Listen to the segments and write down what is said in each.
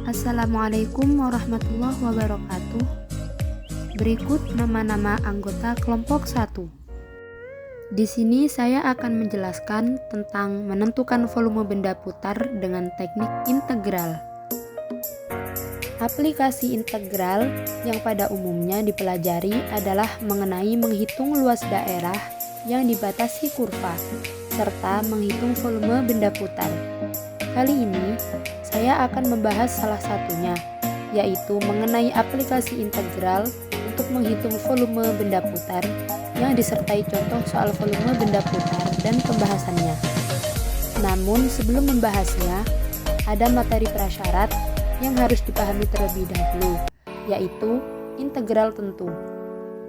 Assalamualaikum warahmatullahi wabarakatuh. Berikut nama-nama anggota kelompok 1. Di sini saya akan menjelaskan tentang menentukan volume benda putar dengan teknik integral. Aplikasi integral yang pada umumnya dipelajari adalah mengenai menghitung luas daerah yang dibatasi kurva, serta menghitung volume benda putar. Kali ini, saya akan membahas salah satunya, yaitu mengenai aplikasi integral untuk menghitung volume benda putar yang disertai contoh soal volume benda putar dan pembahasannya. Namun, sebelum membahasnya, ada materi prasyarat yang harus dipahami terlebih dahulu, yaitu integral tentu.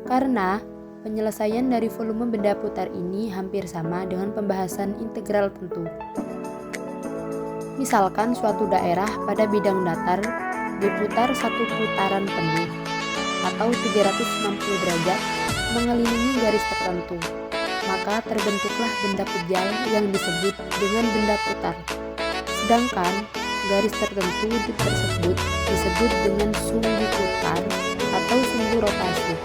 Karena penyelesaian dari volume benda putar ini hampir sama dengan pembahasan integral tentu. Misalkan suatu daerah pada bidang datar diputar satu putaran penuh atau 360 derajat mengelilingi garis tertentu, maka terbentuklah benda pejal yang disebut dengan benda putar. Sedangkan garis tertentu tersebut disebut dengan sumbu putar atau sumbu rotasi.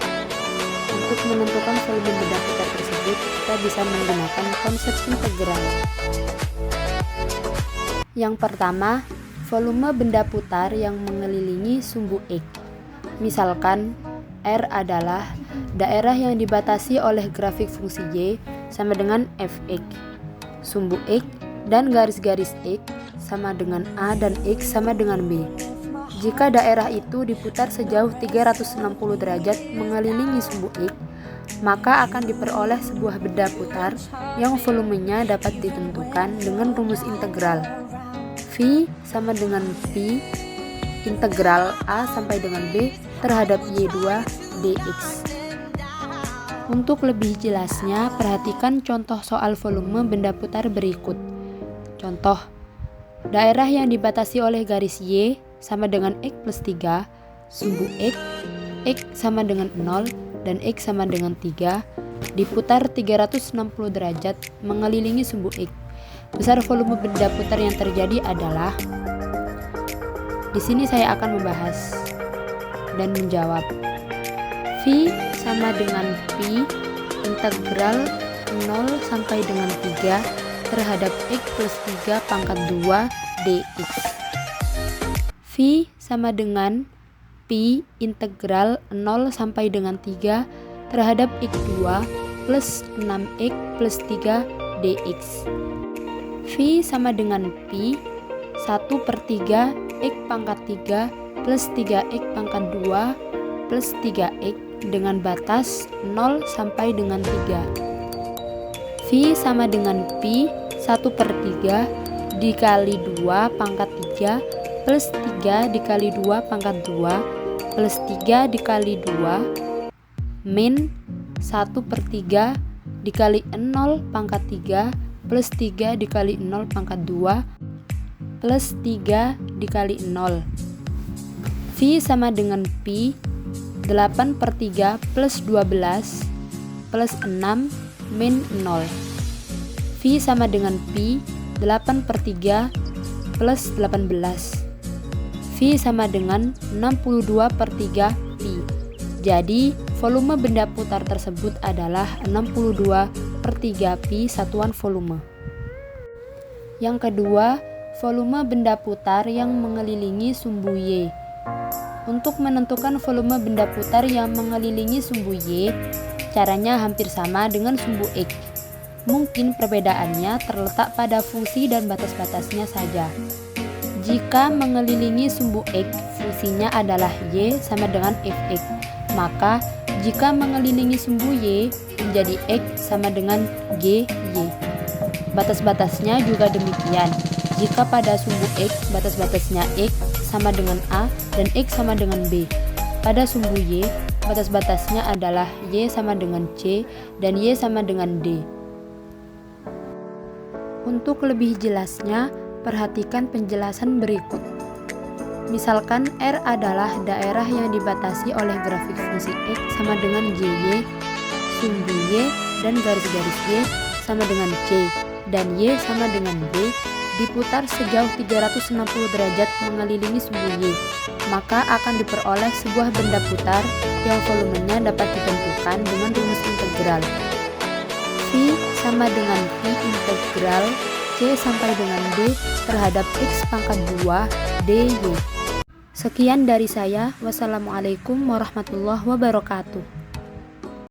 Untuk menentukan volume benda putar tersebut, kita bisa menggunakan konsep integral. Yang pertama, volume benda putar yang mengelilingi sumbu X. Misalkan, R adalah daerah yang dibatasi oleh grafik fungsi Y sama dengan Fx. Sumbu X dan garis-garis X sama dengan A dan X sama dengan B. Jika daerah itu diputar sejauh 360 derajat mengelilingi sumbu X, maka akan diperoleh sebuah benda putar yang volumenya dapat ditentukan dengan rumus integral. V sama dengan Pi integral A sampai dengan B terhadap Y2 dx. Untuk lebih jelasnya, perhatikan contoh soal volume benda putar berikut. Contoh, daerah yang dibatasi oleh garis Y sama dengan X plus 3, sumbu X sama dengan 0, dan X sama dengan 3, diputar 360 derajat mengelilingi sumbu X. Besar volume benda putar yang terjadi adalah, di sini saya akan membahas dan menjawab. V sama dengan Pi integral 0 sampai dengan 3 terhadap X plus 3 pangkat 2 dx. V sama dengan Pi integral 0 sampai dengan 3 terhadap X2 plus 6X plus 3 dx. V sama dengan Pi 1/3 X pangkat 3 plus 3X pangkat 2 plus 3X dengan batas 0 sampai dengan 3. V sama dengan Pi 1/3 dikali 2 pangkat 3 plus 3 dikali 2 pangkat 2 plus 3 dikali 2 min 1/3 dikali 0 pangkat 3 plus 3 dikali 0 pangkat 2 plus 3 dikali 0. V sama dengan Pi 8/3 plus 12 plus 6 min 0. V sama dengan Pi 8/3 plus 18. V sama dengan 62/3 Pi. Jadi, volume benda putar tersebut adalah 62/3 Pi satuan volume. Yang kedua, volume benda putar yang mengelilingi sumbu Y. Untuk menentukan volume benda putar yang mengelilingi sumbu Y, caranya hampir sama dengan sumbu X. Mungkin perbedaannya terletak pada fungsi dan batas-batasnya saja. Jika mengelilingi sumbu X, fungsinya adalah Y sama dengan Fx. Maka, jika mengelilingi sumbu Y, menjadi X sama dengan GY. Batas-batasnya juga demikian. Jika pada sumbu X, batas-batasnya X sama dengan A dan X sama dengan B. Pada sumbu Y, batas-batasnya adalah Y sama dengan C dan Y sama dengan D. Untuk lebih jelasnya, perhatikan penjelasan berikut. Misalkan R adalah daerah yang dibatasi oleh grafik fungsi X sama dengan GY, sumbu Y dan garis-garis Y sama dengan C, dan Y sama dengan B diputar sejauh 360 derajat mengelilingi sumbu Y, maka akan diperoleh sebuah benda putar yang volumenya dapat ditentukan dengan rumus integral. V sama dengan V integral C sampai dengan D terhadap X pangkat 2 dy. Sekian dari saya. Wassalamualaikum warahmatullahi wabarakatuh.